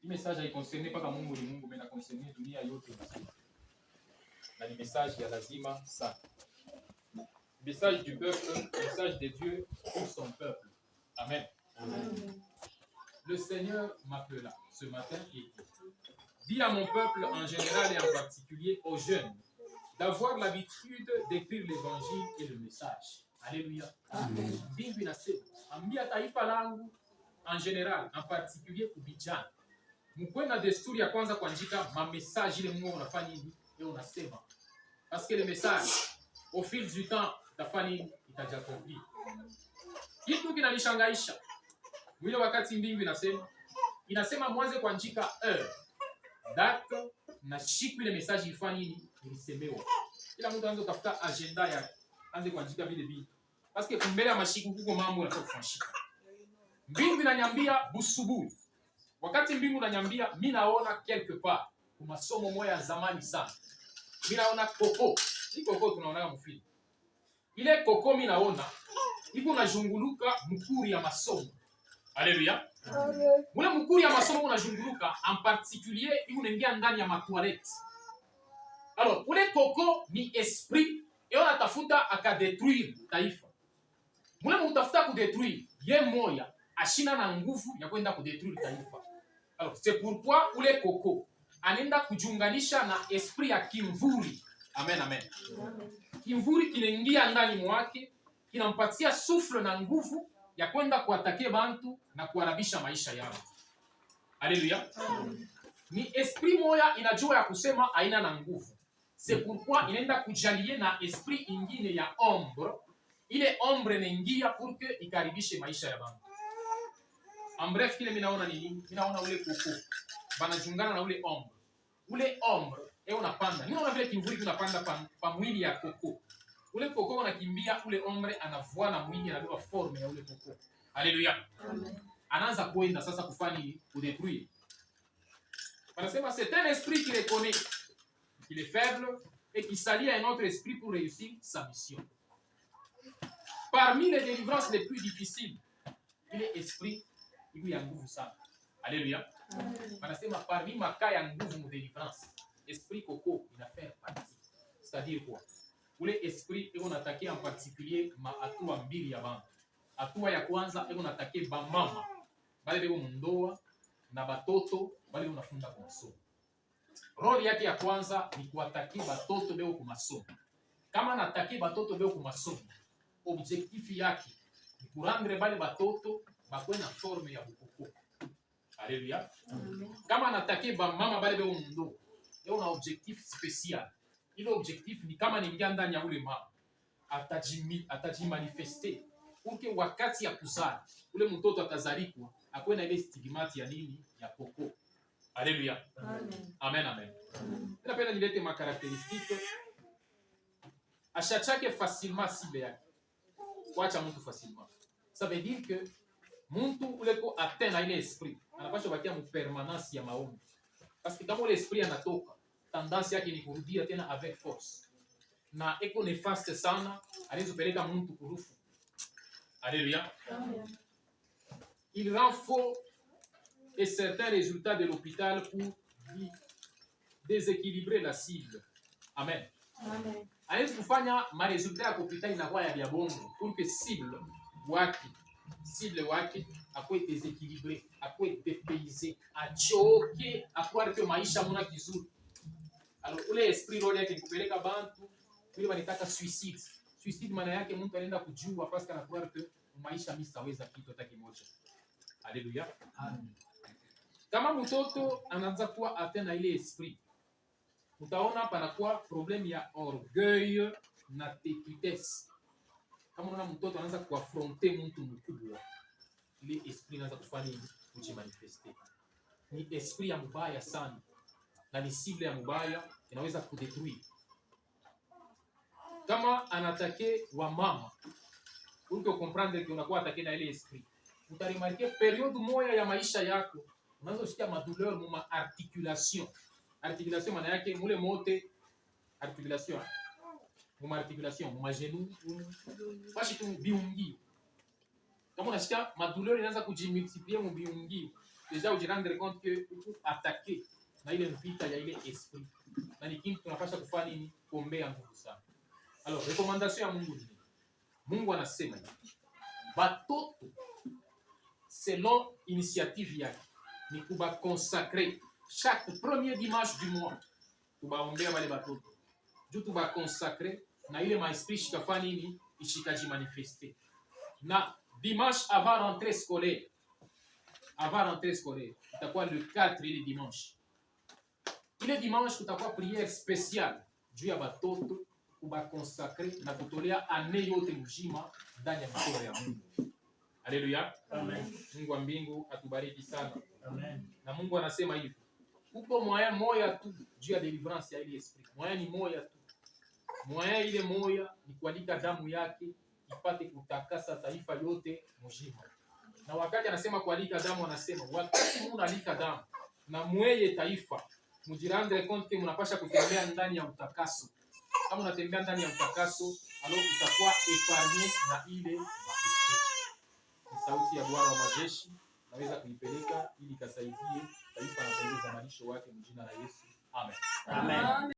Hii message haiconcerne pas kama Mungu ni Mungu, mais na concerne dunia yote nzima. Na ni message ya lazima sana. Message du peuple, message de Dieu pour son peuple. Amen. Amen. Le Seigneur m'appela ce matin et dit à mon peuple en général et en particulier aux jeunes d'avoir l'habitude d'écrire l'évangile et le message. Alléluia. Amen. Mbingu inasema, ambia taifa langu en général, en particulier kubijana. Mkwe na desturi ya kwanza kuandika ma message ile Mungu unafanya nini? Leo unasema. Parce que le message au fil du temps itafanya nini? Itajakompli. Kitu kinanishangaisha. Mwile wakati mbingu inasema mwanze kuandika date na siku ile message ifanye nini? Ilisemewa. Kila mtu anza kutafuta agenda ya anze kuandika vile vile. Parce que kumbele ya mashiku kuko mambo yanataka kufanyika. Mbingu inaniambia busubuhi. Wakati mbingu inaniambia mimi naona quelque part kwa masomo moja ya zamani sana. Mimi naona koko. Hii koko tunaona mfili. Ile koko mimi naona iko najunguluka mkuri ya masomo. Alléluia. Amen. Mule mkuri ya masomo unajunguluka en particulier iko unaingia ndani ya matoilette. Alors, ule koko ni esprit et on atafuta akadetruire taifa. Mule mutafuta kudetruire ye moya ashina na nguvu ya kwenda kudetruire taifa. Alors, c'est pourquoi ule koko anaenda kujiunganisha na esprit ya kimvuri. Amen, amen. Kimvuri kinaingia ndani mwake, kinampatia souffle na nguvu ya kwenda kuatakia bantu na kuharabisha maisha yao. Alléluia. Ni esprit moya inajua ya kusema haina na nguvu. C'est pourquoi inaenda kujalie na esprit ingine ya ombre. Ile ombre inaingia pour que ikaribishe maisha ya bantu. En bref, kile minaona nini? Minaona ule koko. Banajungana na ule ombre. Ule ombre, unapanda. Ninaona vile kimvuri kinapanda pa mwili ya koko. Ule koko unakimbia, ule ombre anavua na mwili anabeba forme ya ule koko. Alléluia. Amen. Anaanza kwenda sasa kufanya kudetruire. Wanasema c'est un esprit qui reconnaît qu'il est faible et qui s'allie à un autre esprit pour réussir sa mission. Parmi les délivrances les plus difficiles, il est esprit il y a nguvu sana. Alléluia. Wanasema parmi makaa ya nguvu mu délivrance, esprit koko ina faire partie. C'est-à-dire quoi? Ule esprit eko natakia en particulier ma hatua mbili ya bantu. Hatua ya kwanza eko natakia ba mama bale beko mundoa na batoto bale unafunda kwa masomo. Roli yake ya kwanza ni kuatakia batoto beko kwa masomo. Kama natakia batoto beko kwa masomo, objectif yake ni kurandre bale batoto bakwe na forme ya bukoko. Alléluia. Kama natakia ba mama bale beko mundoa, leo na objectif spécial. Ile objectif ni kama ningia ndani ya ule mama atajimanifeste uke wakati ya kuzaa ule mtoto atazalikwa akwe na ile stigmati ya nini ya koko. Alléluia. Amen. Amen, amen. Napenda nilete ma caractéristiques achachake facilement sibe yake. Kuacha mtu facilement. Ça veut dire que mtu uleko atteint na ile esprit anapaswa bakia mu permanence ya maombi. Parce que kama ile esprit anatoka tendance yake ni kurudia tena avec force. Na eko nefaste sana, anaweza mtu kurufu. Alléluia. Amen. Il rend faux et certains résultats de l'hôpital pour déséquilibrer la cible. Amen. Amen. Anaweza kufanya ma résultats ya hospitali inakuwa ya bongo pour que cible wake akwe déséquilibré, akwe dépaysé, achoke, akwa que maisha muna kizuri. Alors, ule esprit role yake nikupeleka bantu, ile wanataka suicide. Suicide maana yake mtu anaenda kujua parce anakuwa que maisha mimi sitaweza kitu hata kimoja. Alléluia. Amen. Kama mtoto anaanza kuwa atteint na ile esprit, utaona panakuwa problem ya orgueil na têtudesse. Kama unaona mtoto anaanza kuaffronter mtu mkubwa, ile esprit inaanza kufanya nini? Kujimanifester. Ni esprit ya mbaya sana. Na ni cible ya mubaya inaweza kudetruire. Kama anatake wa mama, uko comprendre que unakuwa atake na ile esprit. Utarimarke periode moja ya maisha yako, unaanza kusikia madouleur mu articulation. Articulation maana yake mule mote articulation. Mu articulation, mu genou, basi tu biungi. Kama unasikia madouleur inaanza kujimultiplier mu biungi, déjà ujirendre compte que uko attaquer na ile vita ya ile esprit. Na ni kitu tunapaswa kufanya nini? Kuombea nguvu sana. Alors, recommandation ya Mungu ni Mungu anasema batoto selon initiative yake ni kuba consacrer chaque premier dimanche du mois kubaombea wale batoto juu tuba consacrer na ile maesprit shikafanya nini ishikaji manifester na dimanche avant rentrée scolaire itakuwa le 4 ile dimanche kutakuwa prière spéciale juu ya batoto kuba consacrer na kutolea ane yote mzima ndani ya mikono ya Mungu. Haleluya. Amen. Mungu wa mbingu atubariki sana. Amen. Na Mungu anasema hivi. Uko moyen moya tu juu ya deliverance ya ile esprit. Moyen ni moya tu. Moyen ile moya ni kualika damu yake ipate kutakasa taifa yote mzima. Na wakati anasema kualika damu, anasema wakati mnaalika damu na mweye taifa, mjirande compte mnapasha kutembea ndani ya utakaso. Kama unatembea ndani ya utakaso, alors utakuwa épargné na ile sauti ya Bwana wa majeshi naweza kuipeleka ili kasaidie taifa na kuongeza malisho wake mjina la Yesu. Amen. Amen.